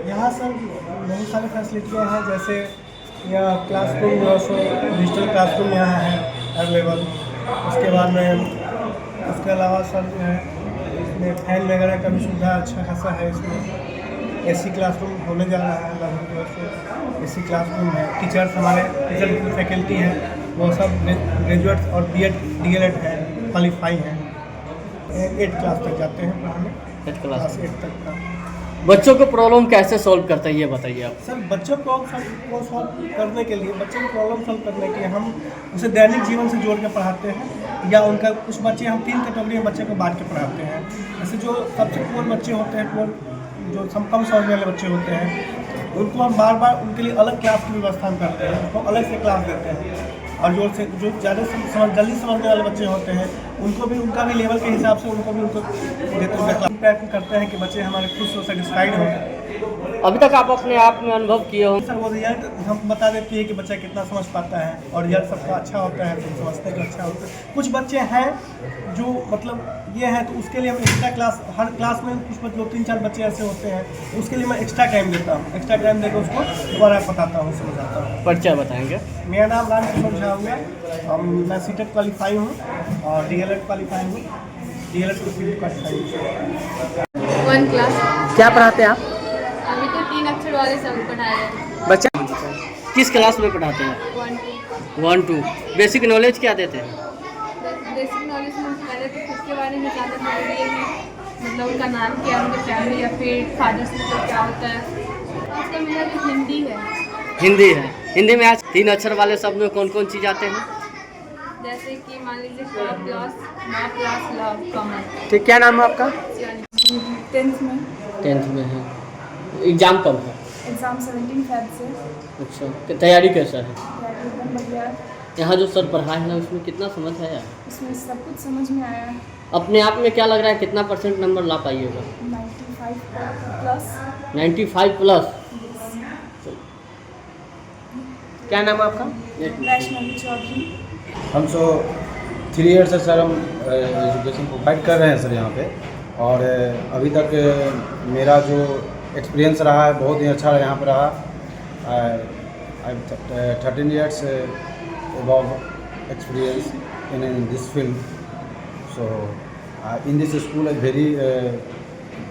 यहाँ सर बहुत सारी फैसिलिटियाँ हैं, जैसे यहाँ क्लासरूम जो सो डिजिटल क्लासरूम यहाँ है अवेलेबल। उसके बाद में उसके अलावा सर जो है इसमें फैन वगैरह का भी सुविधा अच्छा खासा है। इसमें एसी क्लासरूम होने जा रहा है, लगभग जो सो एसी क्लासरूम है। टीचर्स हमारे टीचर की फैकल्टी है वो सब ग्रेजुएट और बीएड डीएलएड है, क्वालिफाई हैं, 8 क्लास तक जाते हैं पढ़ाने, 8 क्लास 8 तक का। बच्चों को प्रॉब्लम कैसे सॉल्व करते हैं ये बताइए आप। सर बच्चों को सॉल्व करने के लिए, बच्चों की प्रॉब्लम सॉल्व करने के लिए हम उसे दैनिक जीवन से जोड़ के पढ़ाते हैं, या उनका कुछ बच्चे हम 3 कैटेगरी में बच्चे को बांट के पढ़ाते हैं। जैसे जो सबसे पुअर बच्चे होते हैं, जो कम समझने वाले बच्चे होते हैं, उनको हम बार बार उनके लिए अलग क्लास की व्यवस्था हम करते हैं, उनको अलग से क्लास देते हैं। और जो ज़्यादा जल्दी समझने वाले बच्चे होते हैं उनको भी उनका भी लेवल के हिसाब से उनको देते हैं, पैक करते हैं कि बच्चे हमारे खुश हो, सेटिस्फाइड हो। अभी तक आप अपने आप में अनुभव किए हो? सर वो रिजल्ट हम बता देते हैं कि बच्चा कितना समझ पाता है, और रिजल्ट सबका अच्छा होता है तो समझते हैं अच्छा होता है। कुछ बच्चे हैं जो मतलब ये हैं तो उसके लिए हम एक्स्ट्रा क्लास, हर क्लास में कुछ 2-3-4 बच्चे ऐसे होते हैं, उसके लिए मैं एक्स्ट्रा टाइम देता हूँ। एक्स्ट्रा टाइम देकर उसको दोबारा बताता हूँ, समझाता हूँ। परिचय बताएंगे? मेरा नाम रामकिशोर झा हुआ, मैं सीटेट क्वालिफाई हूँ और डीएलएड क्वालिफाई हूँ, डीएलएड को सीटेट क्वालिफाई हूँ। 1 क्लास। क्या पढ़ाते हैं आप? अभी तो 3 अक्षर वाले सब पढ़ा रहे हैं। बच्चा किस क्लास में पढ़ाते हैं? 1 2। बेसिक नॉलेज क्या देते हैं? बेसिक नॉलेज में पहले तो खुद के बारे में ज़्यादा जरूरी है, मतलब उनका नाम क्या है, उनकी फैमिली या फिर फादर्स मतलब क्या होता है। उसका मेरा जो हिंदी है। हिंदी है। हिंदी में आज 3 अक्षर वाले शब्द में कौन कौन चीज़ आते हैं? जैसे कि मान लीजिए plus, not plus, love, common. ठीक, क्या नाम है आपका? 10th में। 10th में है। एग्ज़ाम कब है? एग्ज़ाम 17 फेब से। अच्छा, तो तैयारी कैसा है? एकदम बढ़िया। यहाँ जो सर पढ़ाए हैं उसमें कितना समझ है यार? इसमें सब कुछ समझ में आया। अपने आप में क्या लग रहा है कितना % नंबर ला पाइएगा? 95 प्लस। 95 प्लस। क्या नाम है आपका? वैष्णवी चौधरी। हम 3 ईयर्स से सर हम एजुकेशन प्रोवाइड कर रहे हैं सर यहाँ पे, और अभी तक मेरा जो एक्सपीरियंस रहा है बहुत ही अच्छा यहाँ पर रहा। 13 years above experience in this field. So in this school is very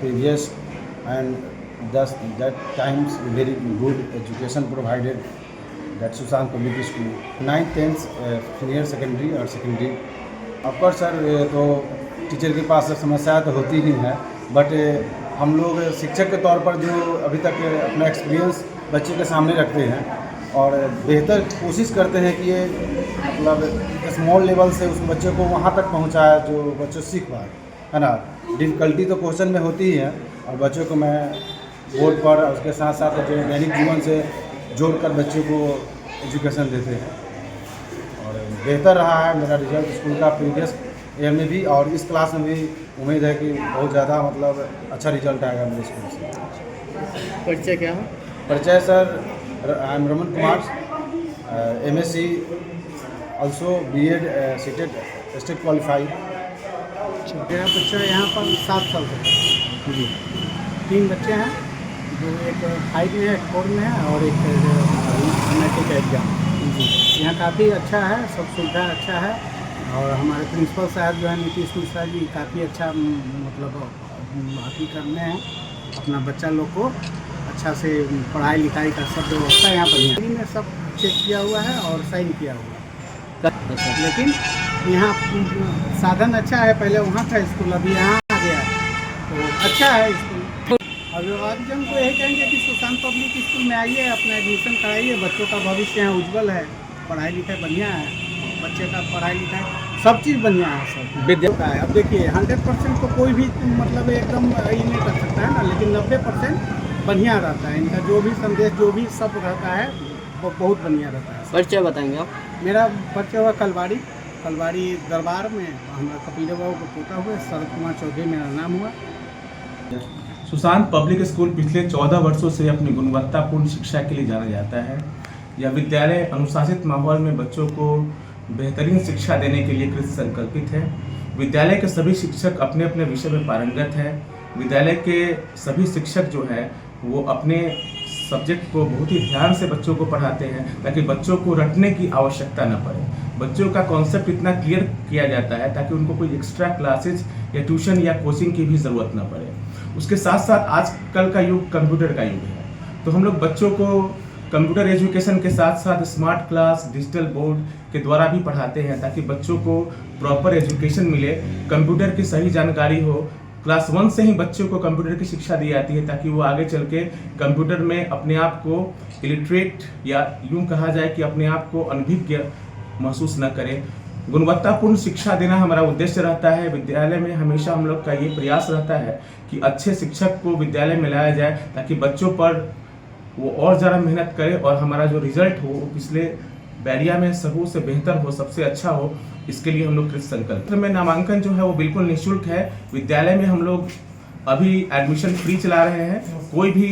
previous, and thus that times very good education provided. That Sushant Public School 9th 10th senior secondary और secondary. Of course सर तो teacher के पास समस्या तो होती ही है, but हम लोग शिक्षक के तौर पर जो अभी तक अपना एक्सपीरियंस बच्चे के सामने रखते हैं और बेहतर कोशिश करते हैं कि ये मतलब स्मॉल लेवल से उस बच्चे को वहाँ तक पहुँचाए जो बच्चे सीख पाए, है ना। डिफ़िकल्टी तो क्वेश्चन में होती ही है, और बच्चों को मैं बोर्ड पर उसके साथ साथ जो दैनिक जीवन से जोड़कर बच्चों को एजुकेशन देते हैं, और बेहतर रहा है मेरा रिजल्ट स्कूल का प्रीवियस ईयर में भी, और इस क्लास में भी उम्मीद है कि बहुत ज़्यादा मतलब अच्छा रिजल्ट आएगा मेरे स्कूल से। परिचय क्या है? परिचय sir, I am Raman Kumar, MSc also BEd CTET state qualify. मेरा बच्चा यहाँ पर 7 साल का है जी। 3 बच्चे हैं, जो एक 5 में है, 4 में है, और एक मैट्रिक का एग्जाम जी। यहाँ काफ़ी अच्छा है, सब सुविधा अच्छा है, और हमारे प्रिंसिपल साहब जो है नीतीश मिश्रा जी काफ़ी अच्छा मतलब अभी करने हैं अपना बच्चा लोग को अच्छा से पढ़ाई लिखाई का सब व्यवस्था यहाँ पर है। सब चेक किया हुआ है और साइन किया हुआ है, लेकिन यहाँ साधन अच्छा है। पहले वहाँ था स्कूल, अभी यहाँ आ गया तो अच्छा है स्कूल। अभिभावकजन को यही कहेंगे कि सुशांत पब्लिक स्कूल में आइए, अपना एडमिशन कराइए। बच्चों का भविष्य यहाँ उज्जवल है, पढ़ाई लिखाई बढ़िया है, बच्चे का पढ़ाई लिखाई सब चीज़ बढ़िया है, सब विद्या का है। अब देखिए 100% तो कोई भी मतलब एकदम ये नहीं कर सकता है ना, लेकिन 90% बढ़िया रहता है। इनका जो भी संदेश जो भी सब रहता है वो बहुत बढ़िया रहता है। परिचय बताएंगे आप? मेरा परिचय हुआ कलवाड़ी दरबार में हमारा कपिल बाबू को पोता हुआ शरद कुमार चौधरी मेरा नाम हुआ। सुशांत पब्लिक स्कूल पिछले 14 वर्षों से अपनी गुणवत्तापूर्ण शिक्षा के लिए जाना जाता है। यह विद्यालय अनुशासित माहौल में बच्चों को बेहतरीन शिक्षा देने के लिए कृत संकल्पित है। विद्यालय के सभी शिक्षक अपने अपने विषय में पारंगत हैं। विद्यालय के सभी शिक्षक जो है वो अपने सब्जेक्ट को बहुत ही ध्यान से बच्चों को पढ़ाते हैं ताकि बच्चों को रटने की आवश्यकता न पड़े। बच्चों का कॉन्सेप्ट इतना क्लियर किया जाता है ताकि उनको कोई एक्स्ट्रा क्लासेज या ट्यूशन या कोचिंग की भी ज़रूरत न पड़े। उसके साथ साथ आजकल का युग कंप्यूटर का युग है, तो हम लोग बच्चों को कंप्यूटर एजुकेशन के साथ साथ स्मार्ट क्लास, डिजिटल बोर्ड के द्वारा भी पढ़ाते हैं ताकि बच्चों को प्रॉपर एजुकेशन मिले, कंप्यूटर की सही जानकारी हो। क्लास 1 से ही बच्चों को कंप्यूटर की शिक्षा दी जाती है ताकि वो आगे चल के कंप्यूटर में अपने आप को इलिटरेट या यूँ कहा जाए कि अपने आप को अनभिज्ञ महसूस न करें। गुणवत्तापूर्ण शिक्षा देना हमारा उद्देश्य रहता है। विद्यालय में हमेशा हम लोग का ये प्रयास रहता है कि अच्छे शिक्षक को विद्यालय में लाया जाए ताकि बच्चों पर वो और ज़्यादा मेहनत करे और हमारा जो रिजल्ट हो वो पिछले बैरिया में सबसे बेहतर हो, सबसे अच्छा हो। इसके लिए हम लोग कृत संकल्प में नामांकन जो है वो बिल्कुल निःशुल्क है। विद्यालय में हम लोग अभी एडमिशन फ्री चला रहे हैं, कोई भी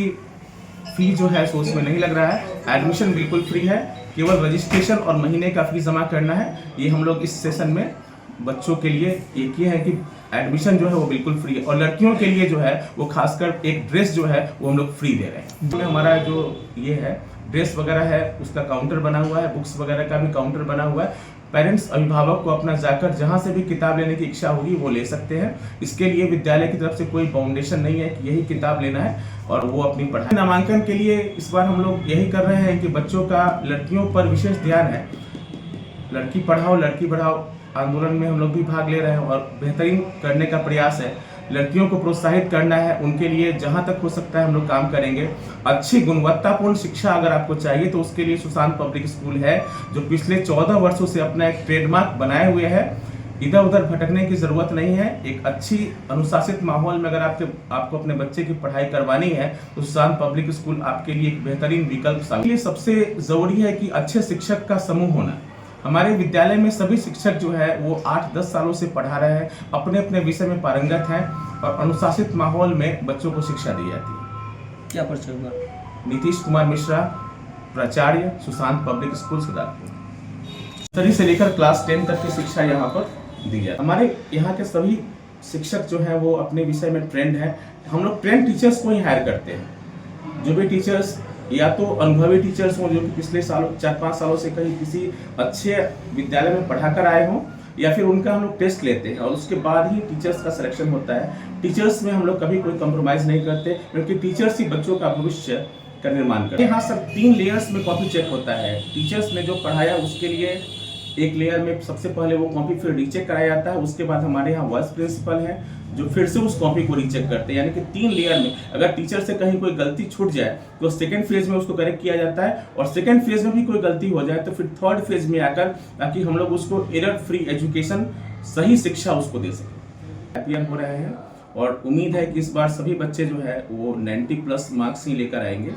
फी जो है सो उसमें नहीं लग रहा है। एडमिशन बिल्कुल फ्री है, केवल रजिस्ट्रेशन और महीने का फीस जमा करना है। ये हम लोग इस सेशन में बच्चों के लिए ये किए हैं कि एडमिशन जो है वो बिल्कुल फ्री है और लड़कियों के लिए जो है वो खासकर एक ड्रेस जो है वो हम लोग फ्री दे रहे हैं। तो हमारा जो ये है ड्रेस वगैरह है उसका काउंटर बना हुआ है, बुक्स वगैरह का भी काउंटर बना हुआ है। पेरेंट्स अभिभावक को अपना जाकर जहाँ से भी किताब लेने की इच्छा होगी वो ले सकते हैं। इसके लिए विद्यालय की तरफ से कोई बाउंडेशन नहीं है कि यही किताब लेना है और वो अपनी पढ़ाई। नामांकन के लिए इस बार हम लोग यही कर रहे हैं कि बच्चों का लड़कियों पर विशेष ध्यान है। लड़की पढ़ाओ लड़की बढ़ाओ आंदोलन में हम लोग भी भाग ले रहे हैं और बेहतरीन करने का प्रयास है। लड़कियों को प्रोत्साहित करना है, उनके लिए जहां तक हो सकता है हम लोग काम करेंगे। अच्छी गुणवत्तापूर्ण शिक्षा अगर आपको चाहिए तो उसके लिए सुशांत पब्लिक स्कूल है जो पिछले 14 वर्षों से अपना एक ट्रेडमार्क बनाए हुए है। इधर उधर भटकने की ज़रूरत नहीं है। एक अच्छी अनुशासित माहौल में अगर आपको अपने बच्चे की पढ़ाई करवानी है तो सुशांत पब्लिक स्कूल आपके लिए एक बेहतरीन विकल्प साबित। ये सबसे ज़रूरी है कि अच्छे शिक्षक का समूह होना। हमारे विद्यालय में सभी शिक्षक जो है वो 8-10 सालों से पढ़ा रहे हैं, अपने अपने विषय में पारंगत हैं और अनुशासित माहौल में बच्चों को शिक्षा दी जाती है। क्या परिचय होगा? नीतीश कुमार मिश्रा, प्राचार्य, सुशांत पब्लिक स्कूल सदारपुर। नर्सरी से लेकर क्लास 10 तक की शिक्षा यहाँ पर दी जाती है। हमारे यहाँ के सभी शिक्षक जो है वो अपने विषय में ट्रेंड है। हम लोग ट्रेंड टीचर्स को ही हायर करते हैं। जो भी टीचर्स या तो अनुभवी टीचर्स हों जो कि पिछले सालों 4-5 सालों से कहीं किसी अच्छे विद्यालय में पढ़ाकर आए हों, या फिर उनका हम लोग टेस्ट लेते हैं और उसके बाद ही टीचर्स का सिलेक्शन होता है। टीचर्स में हम लोग कभी कोई कंप्रोमाइज़ नहीं करते क्योंकि टीचर्स ही बच्चों का भविष्य का निर्माण करते हैं। यहाँ सर 3 लेयर्स में कॉपी चेक होता है। टीचर्स ने जो पढ़ाया उसके लिए एक लेयर में सबसे पहले वो कॉपी फिर रीचेक कराया जाता है। उसके बाद हमारे यहाँ वाइस प्रिंसिपल है जो फिर से उस कॉपी को रीचेक करते हैं। यानी कि 3 लेयर में अगर टीचर से कहीं कोई गलती छूट जाए तो सेकंड फेज में उसको करेक्ट किया जाता है और सेकंड फेज में भी कोई गलती हो जाए तो फिर थर्ड फेज में आकर ताकि हम लोग उसको एरर फ्री एजुकेशन, सही शिक्षा उसको दे सकें। हैप्पी हो रहे हैं और उम्मीद है कि इस बार सभी बच्चे जो है वो 90+ मार्क्स ही लेकर आएंगे।